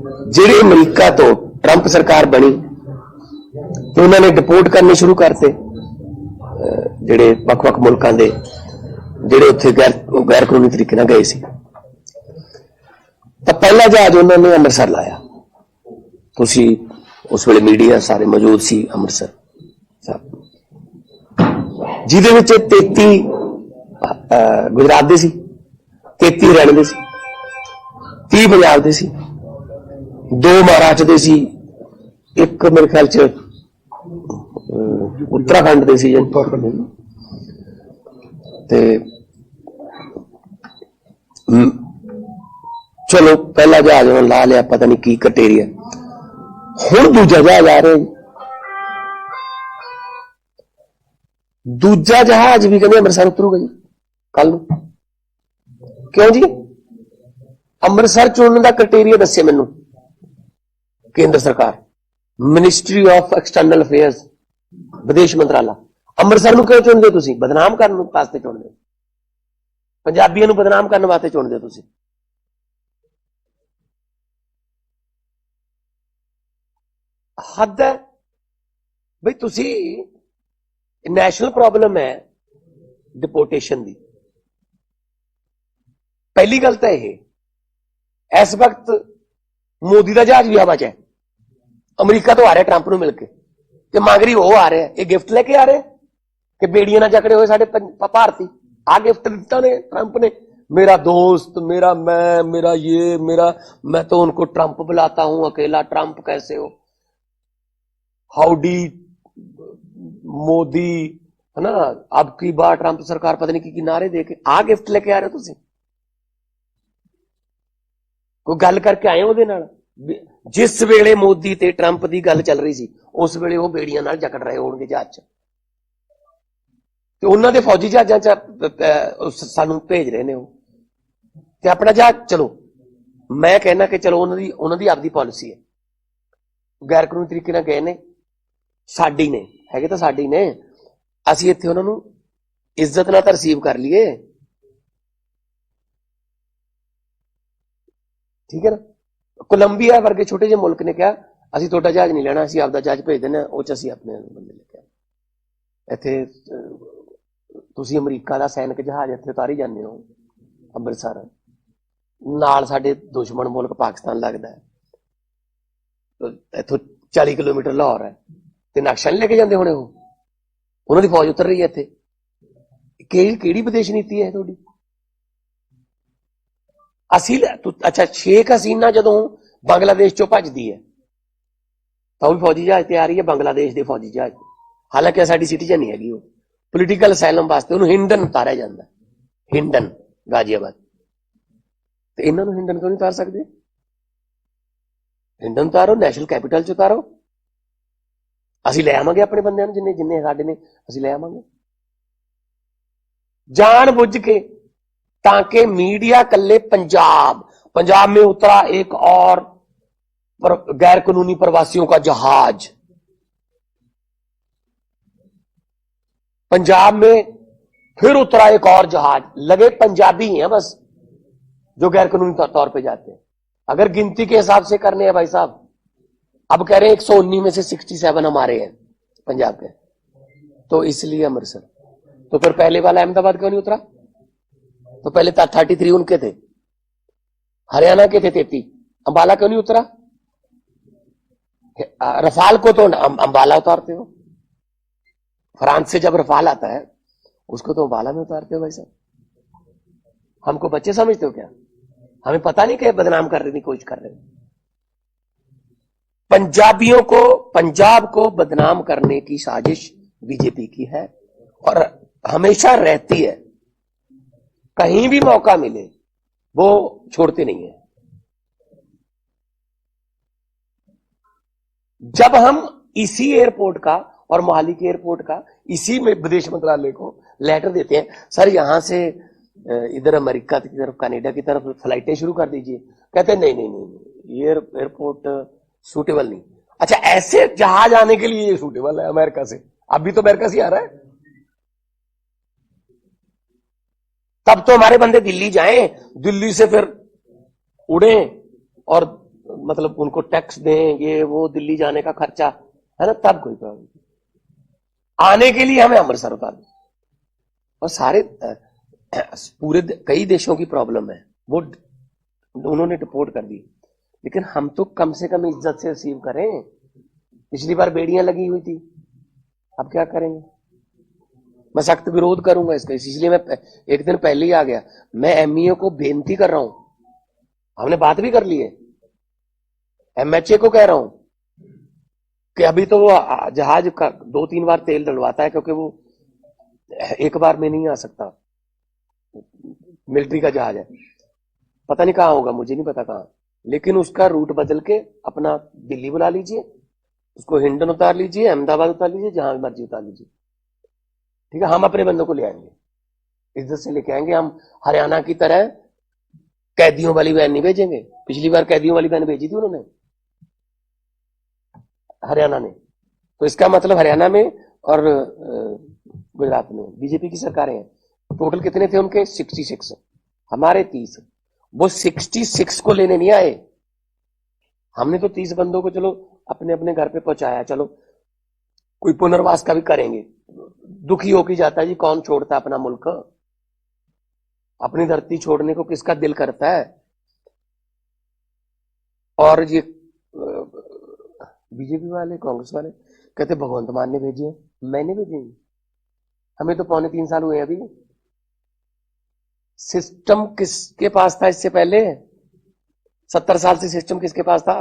ਜਿਹੜੇ ਅਮਰੀਕਾ ਤੋਂ ट्रंप सरकार बनी तो उन्होंने डिपोर्ट करने शुरू करते ਜਿਹੜੇ ਵੱਖ-ਵੱਖ ਮੁਲਕਾਂ ਦੇ ਜਿਹੜੇ ਉੱਥੇ ਗੈਰ ਕਾਨੂੰਨੀ ਤਰੀਕੇ ਨਾਲ ਗਏ ਸੀ। ਤਾਂ ਪਹਿਲਾ ਜਹਾਜ਼ ਉਹਨਾਂ ਨੇ ਅੰਮ੍ਰਿਤਸਰ ਲਾਇਆ। ਤੁਸੀਂ ਉਸ ਵੇਲੇ ਮੀਡੀਆ ਸਾਰੇ ਮੌਜੂਦ ਸੀ ਅੰਮ੍ਰਿਤਸਰ ਜਿਹਦੇ ਵਿੱਚ 33 ਗੁਜਰਾਤ ਦੇ ਸੀ, 33 ਹਰਿਆਣਾ ਦੇ ਸੀ, 30 ਪੰਜਾਬ ਦੇ ਸੀ, 2 ਮਹਾਰਾਸ਼ਟਰ ਦੇ ਸੀ, ਇੱਕ ਮੇਰੇ ਖਿਆਲ ਚ उत्तराखंड ਦੇ ਸੀ ਤੇ ਚਲੋ ਪਹਿਲਾ ਜਹਾਜ਼ ਉਹਨਾਂ ਲਾ ਲਿਆ, ਪਤਾ ਨਹੀਂ ਕੀ ਕਟੇਰੀਆ। ਹੁਣ ਦੂਜਾ ਜਹਾਜ਼ ਆ ਰਿਹਾ। ਦੂਜਾ ਜਹਾਜ਼ ਵੀ ਕਹਿੰਦੇ ਅੰਮ੍ਰਿਤਸਰ ਉਤਰੂਗਾ ਜੀ ਕੱਲ ਨੂੰ। ਕਿਉਂ ਜੀ? ਅੰਮ੍ਰਿਤਸਰ ਚੁਣਨ ਦਾ ਕ੍ਰਾਈਟੇਰੀਆ ਦੱਸੇ ਮੈਨੂੰ ਕੇਂਦਰ ਸਰਕਾਰ, ਮਿਨਿਸਟਰੀ ਆਫ ਐਕਸਟਰਨਲ ਅਫੇਅਰਸ, ਵਿਦੇਸ਼ ਮੰਤਰਾਲਾ। ਅੰਮ੍ਰਿਤਸਰ ਨੂੰ ਕਿਉਂ ਚੁਣਦੇ ਹੋ ਤੁਸੀਂ? ਬਦਨਾਮ ਕਰਨ ਵਾਸਤੇ ਚੁਣਦੇ ਹੋ, ਪੰਜਾਬੀਆਂ ਨੂੰ ਬਦਨਾਮ ਕਰਨ ਵਾਸਤੇ ਚੁਣਦੇ ਹੋ ਤੁਸੀਂ। ਹੱਦ ਹੈ ਬਈ। ਤੁਸੀਂ ਨੈਸ਼ਨਲ ਪ੍ਰੋਬਲਮ ਹੈ ਡਿਪੋਰਟੇਸ਼ਨ ਦੀ। ਪਹਿਲੀ ਗੱਲ ਤਾਂ ਇਹ, ਇਸ ਵਕਤ ਮੋਦੀ ਦਾ ਜਹਾਜ਼ ਵੀ ਹਵਾ 'ਚ ਹੈ, ਅਮਰੀਕਾ ਤੋਂ ਆ ਰਿਹਾ ਟਰੰਪ ਨੂੰ ਮਿਲ ਕੇ, ਤੇ ਮਗਰੀ ਉਹ ਆ ਰਿਹਾ। ਇਹ ਗਿਫਟ ਲੈ ਕੇ ਆ ਰਿਹਾ ਕਿ ਬੇੜੀਆਂ ਨਾਲ ਜਕੜੇ ਹੋਏ ਸਾਡੇ ਭਾਰਤੀ। ਆ ਗਿਫਟ ਦਿੱਤਾ ਨੇ ट्रंप ने, मेरा दोस्त, मेरा मैं, मेरा ये, मेरा मैं तो उनको ट्रंप बुलाता हूं, अकेला ट्रंप कैसे हो, हाउडी मोदी, है ना, अब की बार ट्रंप सरकार पता नहीं की नारे दे के आ गिफ्ट लेके आ रहे हो तुसी। कोई गल करके आए ਉਹਦੇ ਨਾਲ? जिस वेले मोदी ते ट्रंप की गल चल रही सी उस वेले वो बेड़ियां नाल जकड़ रहे होणगे जहाज च, ते उन्हां दे फौजी जहाजां च सानू भेज रहे ने। ते अपना जहाज, चलो मैं कहना कि चलो उन्हां दी आपदी पॉलिसी है, गैर कानूनी तरीके नाल गए ने, साडी ने हैगे तां साडी ने, असीं इत्थे उन्हां नू इज्जत नाल तां रिसीव कर लईए, ठीक है ना। कोलंबिया वर्गे छोटे ਜਿਹੇ मुल्क ने कहा ਅਸੀਂ ਤੁਹਾਡਾ ਜਹਾਜ਼ नहीं ਲੈਣਾ, ਅਸੀਂ ਆਪਦਾ ਜਹਾਜ਼ ਭੇਜ ਦਿੰਦੇ, ਉਹ ਚ ਅਸੀਂ ਆਪਣੇ ਬੰਦੇ ਲੈ ਕੇ ਆਏ। ਇੱਥੇ ਤੁਸੀਂ ਅਮਰੀਕਾ ਦਾ ਸੈਨਿਕ ਜਹਾਜ਼ ਇੱਥੇ ਉਤਾਰੀ ਜਾਂਦੇ ਹੋ ਅੰਮ੍ਰਿਤਸਰ, ਨਾਲ ਸਾਡੇ ਦੁਸ਼ਮਣ ਮੁਲਕ ਪਾਕਿਸਤਾਨ ਲੱਗਦਾ ਹੈ, ਇੱਥੋਂ 40 ਕਿਲੋਮੀਟਰ ਲਾਹੌਰ ਹੈ, ਤੇ ਨਕਸ਼ਾ ਨਹੀਂ ਲੈ ਕੇ ਜਾਂਦੇ ਹੋਣੇ ਉਹ? ਉਹਨਾਂ ਦੀ ਫੌਜ ਉਤਰ ਰਹੀ ਹੈ ਇੱਥੇ। ਕਿਹੜੀ ਵਿਦੇਸ਼ ਨੀਤੀ ਹੈ ਤੁਹਾਡੀ? ਅਸੀਂ ਅੱਛਾ, ਸ਼ੇਖ ਹਸੀਨਾ ਜਦੋਂ ਬੰਗਲਾਦੇਸ਼ ਚੋਂ ਭੱਜਦੀ ਹੈ ਤਾਂ ਉਹ ਵੀ ਫੌਜੀ ਜਹਾਜ਼ ਤੇ ਆ ਰਹੀ ਹੈ, ਬੰਗਲਾਦੇਸ਼ ਦੇ ਫੌਜੀ ਜਹਾਜ਼। ਹਾਲਾਂਕਿ ਸਾਡੀ ਸਿਟੀਜ਼ਨ ਨਹੀਂ ਹੈਗੀ, ਉਹ ਪੋਲੀਟੀਕਲ ਅਸਾਈਲਮ ਵਾਸਤੇ ਉਹਨੂੰ ਹਿੰਡਨ ਉਤਾਰਿਆ ਜਾਂਦਾ, ਹਿੰਡਨ ਗਾਜ਼ੀਆਬਾਦ। ਤੇ ਇਹਨਾਂ ਨੂੰ ਹਿੰਡਨ ਕਿਉਂ ਨਹੀਂ ਉਤਾਰ ਸਕਦੇ? ਹਿੰਡਨ ਉਤਾਰੋ, ਨੈਸ਼ਨਲ ਕੈਪੀਟਲ ਚ ਉਤਾਰੋ, ਅਸੀਂ ਲੈ ਆਵਾਂਗੇ ਆਪਣੇ ਬੰਦਿਆਂ ਨੂੰ, ਜਿੰਨੇ ਸਾਡੇ ਨੇ ਅਸੀਂ ਲੈ ਆਵਾਂਗੇ ਜਾਣ बुझ के, ताकि मीडिया कल्ले पंजाब में उतरा एक और गैर कानूनी प्रवासियों का जहाज, पंजाब में फिर उतरा एक और जहाज, लगे पंजाबी हैं बस जो गैर कानूनी तौर पे जाते हैं। अगर गिनती के हिसाब से करने हैं भाई साहब, अब कह रहे हैं 119 में से 67 हमारे हैं पंजाब के, तो इसलिए अमृतसर। तो फिर पहले वाला अहमदाबाद क्यों नहीं उतरा? तो पहले 33 उनके थे, हरियाणा के थे 33, अंबाला क्यों नहीं उतरा? रफाल को तो अंबाला उतारते हो, फ्रांस से जब रफाल आता है उसको तो अंबाला में उतारते हो भाई साहब। हमको बच्चे समझते हो क्या? हमें पता नहीं क्या बदनाम करने की कोशिश कर रहे हो। पंजाबियों को, पंजाब को बदनाम करने की साजिश बीजेपी की है और हमेशा रहती है। कहीं भी मौका मिले वो छोड़ते नहीं है। जब हम इसी एयरपोर्ट का और मोहाली के एयरपोर्ट का इसी में विदेश मंत्रालय को लेटर देते हैं, सर यहां से इधर अमेरिका की तरफ, कनाडा की तरफ फ्लाइटें शुरू कर दीजिए, कहते हैं नहीं नहीं नहीं, ये एयरपोर्ट सूटेबल नहीं। अच्छा, ऐसे जहाज आने के लिए ये सूटेबल है अमेरिका से, अभी तो अमेरिका से आ रहा है, तब तो हमारे बंदे दिल्ली जाएं, दिल्ली से फिर उड़ें और मतलब उनको टैक्स दें, ये वो, दिल्ली जाने का खर्चा है ना, तब कोई प्रॉब्लम। आने के लिए हमें अमृतसर उतार दो। और सारे पूरे कई देशों की प्रॉब्लम है, वो उन्होंने डिपोर्ट कर दी, लेकिन हम तो कम से कम इज्जत से रिसीव करें। पिछली बार बेड़ियां लगी हुई थी, अब क्या करेंगे? मैं सख्त विरोध करूंगा इसका, इसलिए मैं एक दिन पहले ही आ गया। मैं एमईओ को बेनती कर रहा हूं, हमने बात भी कर ली है, एमएचए को कह रहा हूं कि अभी तो वो जहाज का 2-3 बार तेल डलवाता है, क्योंकि वो एक बार में नहीं आ सकता, मिलिट्री का जहाज है, पता नहीं कहां होगा, मुझे नहीं पता कहां, लेकिन उसका रूट बदल के अपना दिल्ली बुला लीजिए, उसको हिंडन उतार लीजिए, अहमदाबाद उतार लीजिए, जहां मर्जी उतार लीजिए, ठीक है। हम अपने बंदों को ले आएंगे, इज्जत से लेके आएंगे। हम हरियाणा की तरह कैदियों वाली वैन नहीं भेजेंगे। पिछली बार कैदियों वाली वैन भेजी थी उन्होंने, हरियाणा ने। तो इसका मतलब हरियाणा में और गुजरात में बीजेपी की सरकारें हैं। टोटल कितने थे उनके? 66, हमारे 30। वो 66 को लेने नहीं आए, हमने तो 30 बंदों को चलो अपने अपने घर पे पहुंचाया, चलो कोई पुनर्वास का भी करेंगे। दुखी होके जाता है जी, कौन छोड़ता अपना मुल्क? अपनी धरती छोड़ने को किसका दिल करता है? और ये बीजेपी वाले, कांग्रेस वाले कहते भगवंत मान ने भेजी है, मैंने भेजी, हमें तो 3.25 साल हुए अभी। सिस्टम किसके पास था इससे पहले? 70 साल से सिस्टम किसके पास था?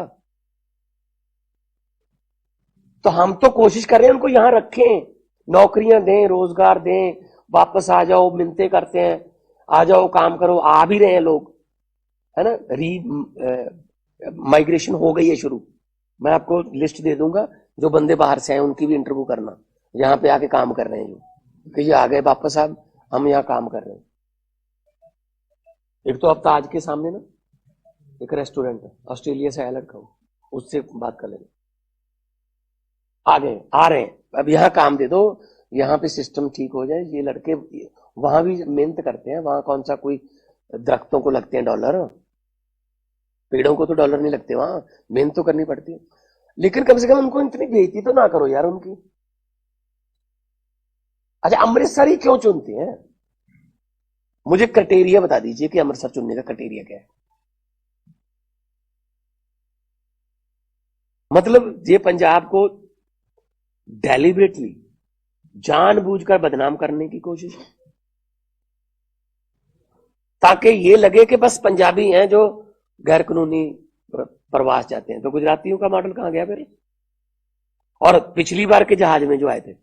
तो हम तो कोशिश कर रहे हैं उनको यहां रखें, नौकरियां दें, रोजगार दें, वापस आ जाओ, मिलते करते हैं, आ जाओ काम करो, आ भी रहे हैं लोग, है ना। माइग्रेशन हो गई है शुरू। मैं आपको लिस्ट दे दूंगा, जो बंदे बाहर से आए उनकी भी इंटरव्यू करना, यहाँ पे आके काम कर रहे हैं, जो कि ये आ गए वापस, अब हम यहाँ काम कर रहे हैं। एक तो अब ताज के सामने ना एक रेस्टोरेंट है, ऑस्ट्रेलिया से आया लड़का, उससे बात कर लेंगे। आ गए, आ रहे हैं, अब यहाँ काम दे दो, यहाँ पे सिस्टम ठीक हो जाए। ये लड़के वहां भी मेहनत करते हैं, वहां कौन सा कोई दरख्तों को लगते हैं डॉलर, पेड़ों को तो डॉलर नहीं लगते, वहां मेहनत तो करनी पड़ती है। लेकिन कम से कम उनको इतनी बेइज्जती तो ना करो यार उनकी। अच्छा, अमृतसर ही क्यों चुनते हैं? मुझे क्राइटेरिया बता दीजिए कि अमृतसर चुनने का क्राइटेरिया क्या है। मतलब ये पंजाब को डेलिबरेटली जानबूझकर बदनाम करने की कोशिश है, ताकि ये लगे कि बस पंजाबी हैं जो गैर कानूनी प्रवास जाते हैं। तो गुजरातियों का मॉडल कहां गया फिर? और पिछली बार के जहाज में जो आए थे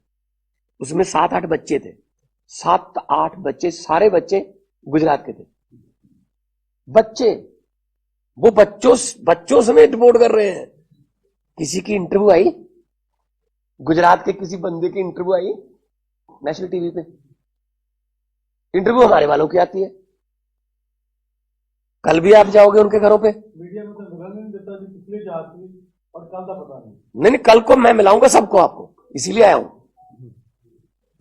उसमें 7-8 बच्चे थे, 7-8 बच्चे, सारे बच्चे गुजरात के थे। बच्चे, वो बच्चों समेत रिपोर्ट कर रहे हैं। किसी की इंटरव्यू आई, गुजरात के किसी बंदे की इंटरव्यू आई नेशनल टीवी पे, इंटरव्यू हमारे वालों की आती है। कल भी आप जाओगे उनके घरों पे, मीडिया में तो खबर नहीं देता जी पिछले जाती, और कल का पता नहीं। नहीं, कल को मैं मिलाऊंगा सबको आपको, इसीलिए आया हूं।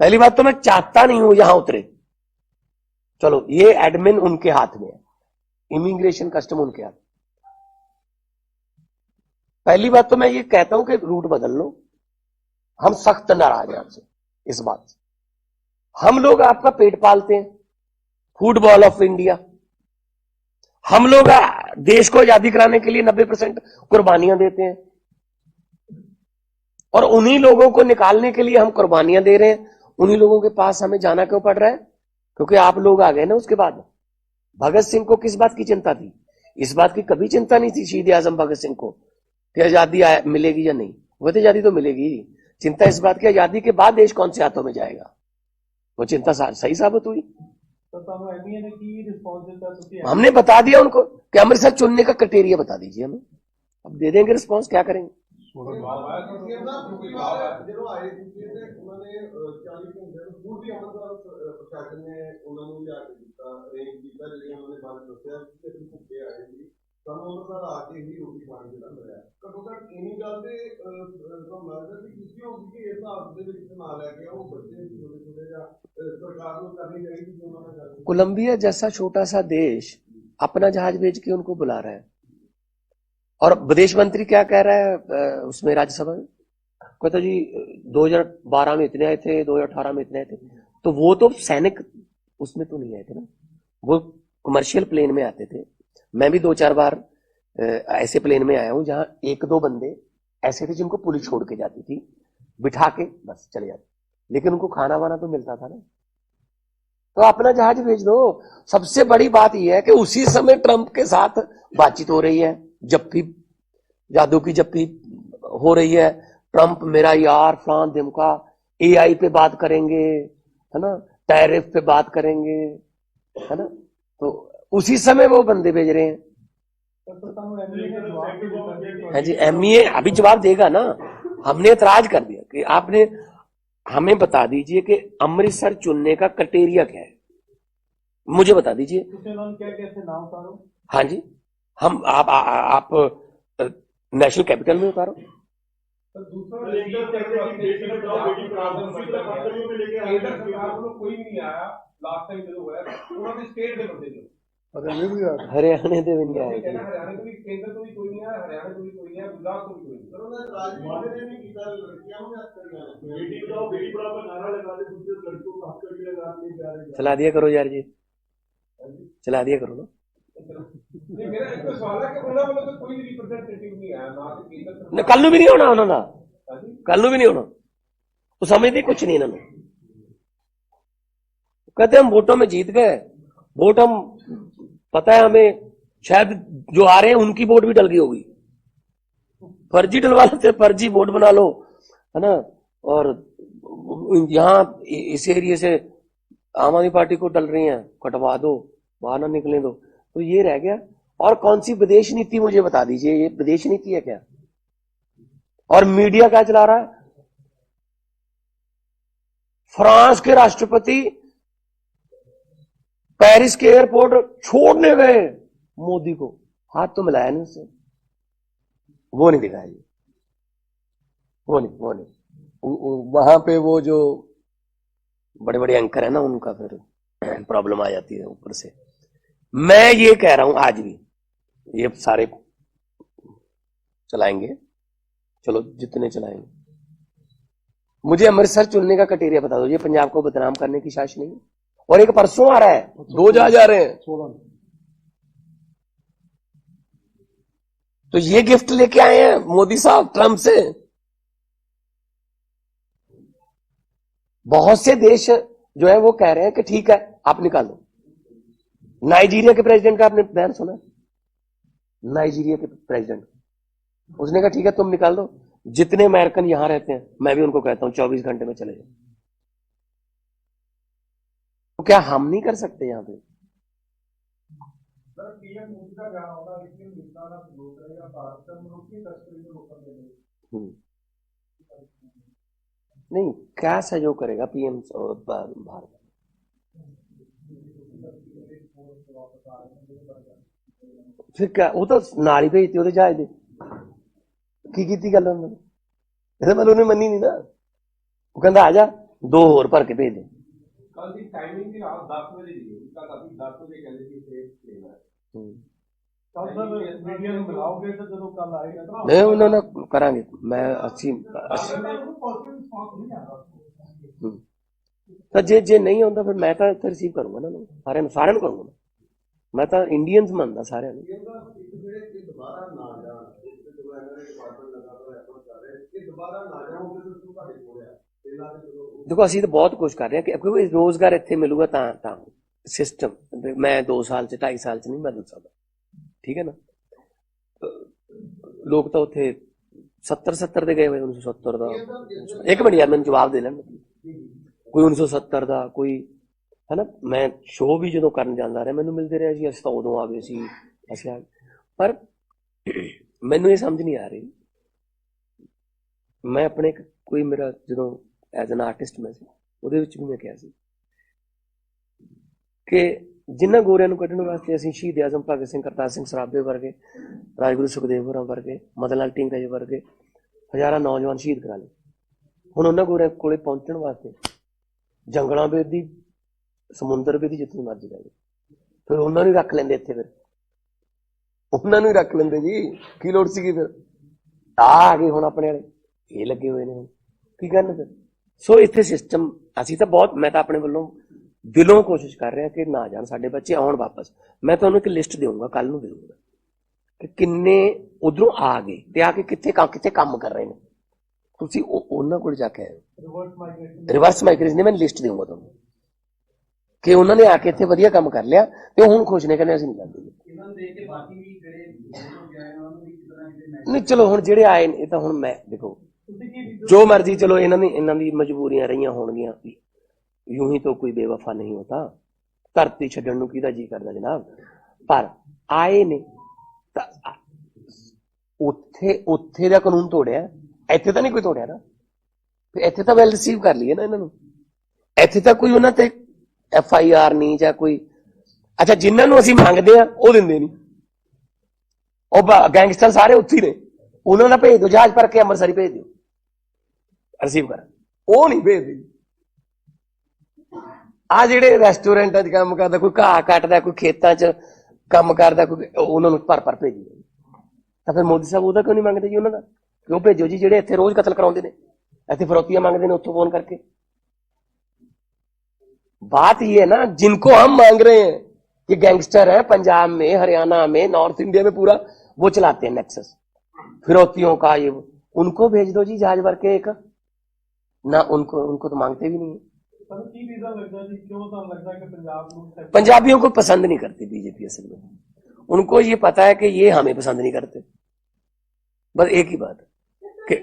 पहली बात तो मैं चाहता नहीं हूं यहां उतरे, चलो ये एडमिन उनके हाथ में है, इमिग्रेशन कस्टम उनके हाथ। पहली बात तो मैं ये कहता हूं कि रूट बदल लो, हम सख्त नाराज हैं आपसे इस बात से। हम लोग आपका पेट पालते हैं, फुटबॉल ऑफ इंडिया, हम लोग देश को आजादी कराने के लिए 90% कुर्बानियां देते हैं, और उन्हीं लोगों को निकालने के लिए हम कुर्बानियां दे रहे हैं। उन्हीं लोगों के पास हमें जाना क्यों पड़ रहा है? क्योंकि आप लोग आ गए ना उसके बाद। भगत सिंह को किस बात की चिंता थी? इस बात की कभी चिंता नहीं थी शहीद आजम भगत सिंह को कि आजादी मिलेगी या नहीं। वो तो आजादी तो मिलेगी, चिंता इस बात की आजादी के बाद देश कौन से हाथों में जाएगा। वो चिंता सही साबित हुई। हमने बता दिया उनको कि अमृतसर चुनने का क्राइटेरिया बता दीजिए हमें, अब दे देंगे रिस्पॉन्स, क्या करेंगे। कोलंबिया जैसा छोटा सा देश अपना जहाज भेज के उनको बुला रहा है, और विदेश मंत्री क्या कह रहा है उसमें राज्यसभा में, कहता जी 2012 में इतने आए थे, 2018 में इतने आए थे। तो वो तो सैनिक उसमें तो नहीं आए थे ना, वो कमर्शियल प्लेन में आते थे। मैं भी 2-4 बार ऐसे प्लेन में आया हूं जहां 1-2 बंदे ऐसे थे जिनको पुलिस छोड़ के जाती थी, बिठा के बस चले जाते, लेकिन उनको खाना वाना तो मिलता था ना। तो अपना जहाज भेज दो। सबसे बड़ी बात यह है कि उसी समय ट्रंप के साथ बातचीत हो रही है, जप्पी, जादू की जप्पी हो रही है। ट्रंप मेरा यार फलान दिमका, एआई पे बात करेंगे, है ना, टैरिफ पे बात करेंगे, है ना। तो उसी समय वो बंदे भेज रहे हैं। हाँ जी, एमईए अभी जवाब देगा ना। हमने एतराज कर दिया कि आपने हमें बता दीजिए कि अमृतसर चुनने का क्राइटेरिया क्या है, मुझे बता दीजिए। हाँ जी, हम आप नेशनल कैपिटल में उतारो। हरियाणा ਦੇ ਵੀ ਨਹੀਂ ਆਏ ਜੀ। हरियाणा तो भी केंद्र तो भी कोई नहीं आया, हरियाणा तो भी कोई नहीं आया, गुजरात तो भी कोई नहीं आया। चला दिया करो यार जी, चला दिया करो ना। मेरा एक सवाल है कि उन्होंने वालों से कोई रिप्रेजेंटेटिव नहीं आया, ना तो केंद्र कल नूं भी नहीं होना उन्होंने, कल नूं भी नहीं होना। वो समझते कुछ नहीं इन्होंने, कहते हम वोटों में जीत गए, वोट हम, पता है हमें शायद जो आ रहे हैं उनकी वोट भी डल गई होगी, फर्जी डलवा लेते, फर्जी वोट बना लो, है ना। और यहाँ इस एरिया से आम आदमी पार्टी को डल रही हैं, कटवा दो, बाहर ना निकले दो। तो ये रह गया। और कौन सी विदेश नीति मुझे बता दीजिए, ये विदेश नीति है क्या? और मीडिया क्या चला रहा है? फ्रांस के राष्ट्रपति पेरिस के एयरपोर्ट छोड़ने गए मोदी को, हाथ तो मिलाया नहीं उससे, वो नहीं दिखाया जी, वो नहीं वहां पे वो जो बड़े बड़े एंकर है ना, उनका फिर प्रॉब्लम आ जाती है ऊपर से। मैं ये कह रहा हूं आज भी, ये सारे चलाएंगे, चलो जितने चलाएंगे, मुझे अमृतसर चुनने का क्राइटेरिया बता दो। ये पंजाब को बदनाम करने की साजिश नहीं है। और एक परसों आ रहा है, 2 जहाज आ रहे हैं, तो ये गिफ्ट लेके आए हैं मोदी साहब ट्रंप से। बहुत से देश जो है वो कह रहे हैं कि ठीक है आप निकालो। नाइजीरिया के प्रेसिडेंट का आपने बयान सुना? नाइजीरिया के प्रेसिडेंट, उसने कहा ठीक है तुम निकाल दो। जितने अमेरिकन यहां रहते हैं, मैं भी उनको कहता हूं 24 घंटे में चले जाओ। तो क्या हम नहीं कर सकते यहां पे? नहीं, क्या सहयोग करेगा पीएम भारत? फिर क्या, वो तो नाली भेजती ਉਹਦੇ ਜਹਾਜ਼ ਦੇ ਕੀ ਕੀਤੀ ਗੱਲ ਉਹਨਾਂ ਨੇ, ਇਹਦਾ ਮਤਲਬ ਉਹਨੇ ਮੰਨੀ ਨਹੀਂ ਨਾ। ਉਹ ਕਹਿੰਦਾ ਆ ਜਾ 2 ਹੋਰ ਭਰ ਕੇ ਭੇਜ ਦੇ। कल की टाइमिंग थी रात 10 बजे दी गई, कल अभी 10 बजे कहते थे सेफ लेना है। कल सर मीडिया में मिलाओगे तो जब कल आएगा तो नहीं उन्होंने करांगे। मैं 80 तो जे नहीं होता फिर मैं तो रिसीव करूंगा ना, सारे ਨੂੰ करूंगा मैं तो इंडियंस मनदा सारे ਨੂੰ। देखो ਅਸੀਂ ਤਾਂ ਬਹੁਤ ਕੁਝ ਕਰ ਰਹੇ ਹਾਂ ਕਿ ਕਿਉਂਕਿ ਰੋਜ਼ਗਾਰ ਇੱਥੇ ਮਿਲੂਗਾ ਤਾਂ ਸਿਸਟਮ मैं 2 साल ਚ 2.5 साल ਚ नहीं बदल सकता, ठीक है ना। लोग तो ਉੱਥੇ 70 ਦੇ ਗਏ ਹੋਏ 1970 ਦਾ। ਇੱਕ ਮਿੰਟ ਯਾਰ ਮੈਨੂੰ ਜਵਾਬ ਦੇ ਲੈਣ। ਕੋਈ 1970 ਦਾ, ਕੋਈ है ना। मैं शो भी जो करन जांदा रहा मैनू मिलते रहे जी, असीं तां उदों आ गए सी, असीं आ गए। पर मैनू ये समझ नहीं आ रही, मैं अपने कोई मेरा जो एज एन आर्टिस्ट मैं ਉਹਦੇ ਵਿੱਚ ਵੀ मैं ਕਿਹਾ ਸੀ कि जिन्हां गोरिਆਂ ਨੂੰ ਕੱਢਣ ਵਾਸਤੇ ਅਸੀਂ ਸ਼ਹੀਦ ਆਜ਼ਮ ਭਗਤ ਸਿੰਘ, ਕਰਤਾਰ ਸਿੰਘ ਸਰਾਭੇ ਵਰਗੇ, ਰਾਜਗੁਰੂ ਸੁਖਦੇਵ ਹੋਰਾਂ ਵਰਗੇ, ਮਦਨ ਲਾਲ ਢੀਂਗਰਾ ਜੀ ਵਰਗੇ ਹਜ਼ਾਰਾਂ ਨੌਜਵਾਨ ਸ਼ਹੀਦ ਕਰਾ ਲਏ। ਹੁਣ ਉਹਨਾਂ ਗੋਰਿਆਂ ਕੋਲੇ ਪਹੁੰਚਣ ਵਾਸਤੇ ਜੰਗਲਾਂ ਵੇਦ ਦੀ, ਸਮੁੰਦਰ ਵੀ ਦੀ, ਜਿੱਥੇ ਮਰਜ਼ੀ ਲੈ ਜਾਓ, ਫਿਰ ਉਹਨਾਂ ਨੂੰ ਰੱਖ ਲੈਂਦੇ ਇੱਥੇ। ਫਿਰ ਉਹਨਾਂ ਨੂੰ ਹੀ ਰੱਖ ਲੈਂਦੇ ਜੀ, ਕੀ ਲੋੜ ਸੀਗੀ ਫਿਰ। ਆ ਗਏ ਹੁਣ ਆਪਣੇ ਵਾਲੇ, ਇਹ ਲੱਗੇ ਹੋਏ ਨੇ ਹੁਣ, ਕੀ ਕਰਨ ਫਿਰ। ਸੋ ਇੱਥੇ ਸਿਸਟਮ, ਅਸੀਂ ਤਾਂ ਬਹੁਤ, ਮੈਂ ਤਾਂ ਆਪਣੇ ਵੱਲੋਂ ਦਿਲੋਂ ਕੋਸ਼ਿਸ਼ ਕਰ ਰਿਹਾ ਕਿ ਨਾ ਜਾਣ ਸਾਡੇ ਬੱਚੇ, ਆਉਣ ਵਾਪਸ। ਮੈਂ ਤੁਹਾਨੂੰ ਇੱਕ ਲਿਸਟ ਦੇਵਾਂਗਾ, ਕੱਲ ਨੂੰ ਦੇਵਾਂਗਾ ਕਿ ਕਿੰਨੇ ਉਧਰੋਂ ਆ ਗਏ ਤੇ ਆ ਕੇ ਕਿੱਥੇ ਕੰਮ ਕਰ ਰਹੇ ਨੇ। ਤੁਸੀਂ ਉਹਨਾਂ ਕੋਲ ਜਾ ਕੇ ਆਇਓ, ਰਿਵਰਸ ਮਾਈਗ੍ਰੇਸ਼ਨ ਦੀ ਮੈਂ ਲਿਸਟ ਦੇਵਾਂਗਾ ਤੁਹਾਨੂੰ ਕਿ ਉਹਨਾਂ ਨੇ ਆ ਕੇ ਇੱਥੇ ਵਧੀਆ ਕੰਮ ਕਰ ਲਿਆ ਤੇ ਹੁਣ ਖੁਸ਼ ਨੇ, ਕਹਿੰਦੇ ਅਸੀਂ ਨਹੀਂ ਜਾਂਦੇ। ਨਹੀਂ ਚਲੋ ਹੁਣ ਜਿਹੜੇ ਆਏ ਨੇ, ਇਹ ਤਾਂ ਹੁਣ ਮੈਂ ਦੇਖੋ ਜੋ ਮਰਜੀ, ਚਲੋ ਇਹਨਾਂ ਦੀ ਮਜਬੂਰੀਆਂ ਰਹੀਆਂ ਹੋਣਗੀਆਂ, यूं ही तो कोई बेवफा नहीं होता, धरती छड्डण नूं किहदा जी करदा जनाब। पर आए ने उत्थे दा कानून तोड़िया, इत्थे तां नहीं कोई तोड़िया ना, इत्थे तां वैल रिसीव कर लईए ना इन्हां नूं, इत्थे तां कोई उन्हां ते FIR नहीं जां कोई। अच्छा जिन्हां नूं असीं मंगदे आ ओह दिंदे नहीं, ओह गैंगस्टर सारे उत्थे ही ने, उन्हां दा भेज दो जहाज भर के अमृतसर भेज दिओ रिसीव कर, ओह नहीं भेजदे। आ ਜਿਹੜੇ ਰੈਸਟੋਰੈਂਟਾਂ 'ਚ ਕੰਮ ਕਰਦਾ, ਕੋਈ ਘਾਹ ਕੱਟਦਾ, ਕੋਈ ਖੇਤਾਂ 'ਚ ਕੰਮ ਕਰਦਾ, ਕੋਈ ਉਹਨਾਂ ਨੂੰ ਭਰ ਭੇਜੀ ਤਾਂ ਫਿਰ ਮੋਦੀ ਸਾਹਿਬ ਉਹਦਾ ਕਿਉਂ ਨਹੀਂ ਮੰਗਦੇ ਜੀ ਉਹਨਾਂ ਦਾ, ਕਿਉਂ ਭੇਜੋ ਜੀ ਜਿਹੜੇ ਇੱਥੇ ਰੋਜ਼ ਕਤਲ ਕਰਾਉਂਦੇ ਨੇ, ਇੱਥੇ ਫਰੋਤੀਆਂ ਮੰਗਦੇ ਨੇ ਉੱਥੋਂ ਫੋਨ करके। बात ये है ना, जिनको हम मांग रहे हैं कि गैंगस्टर है पंजाब में, हरियाणा में, नॉर्थ इंडिया में पूरा वो चलाते हैं नेक्सस फिरौतियों का, ये उनको भेज दो जी जहाज भर के एक ना, उनको तो मांगते भी नहीं है। पंजाबियों को पसंद नहीं करती बीजेपी असल में, उनको ये पता है कि ये हमें पसंद नहीं करते, बस एक ही बात कि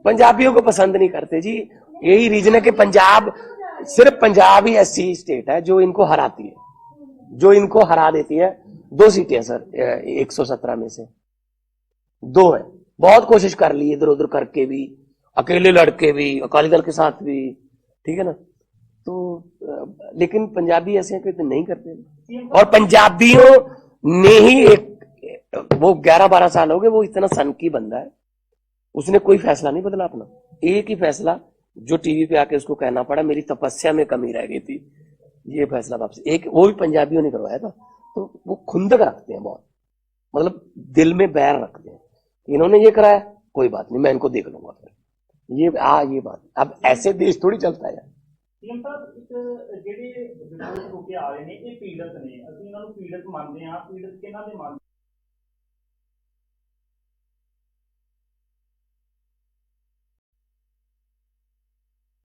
पंजाबियों को पसंद नहीं करते जी। यही रीजन है कि पंजाब, सिर्फ पंजाब ही ऐसी स्टेट है जो इनको हराती है, जो इनको हरा देती है। 2 सीटें सर 117 में से 2 है। बहुत कोशिश कर ली इधर उधर करके भी, अकेले लड़के भी, अकाली दल के साथ भी, ठीक है ना। तो लेकिन पंजाबी ऐसे हैं कि नहीं करते, और पंजाबियों ने ही वो 11-12 साल हो गए, वो इतना सनकी बंदा है, उसने कोई फैसला नहीं बदला अपना। एक ही फैसला जो टीवी पे आके उसको कहना पड़ा, मेरी तपस्या में कमी रह गई थी, ये फैसला वापस, एक वो भी पंजाबियों ने करवाया था। तो वो खुंदक रखते हैं बहुत, मतलब दिल में बैर रखते हैं, इन्होंने ये कराया कोई बात नहीं, मैं इनको देख लूंगा फिर, ये बात। अब ऐसे देश थोड़ी चलता है। सीएम साहब एक ਜਿਹੜੇ ਵਿਰੋਧ ਹੋ ਕੇ ਆ ਰਹੇ ਨੇ, ਇਹ ਪੀੜਤ ਨੇ, ਅਸੀਂ ਇਹਨਾਂ ਨੂੰ ਪੀੜਤ ਮੰਨਦੇ ਹਾਂ, ਪੀੜਤ ਕਿਹਨਾਂ ਦੇ ਮੰਨਦੇ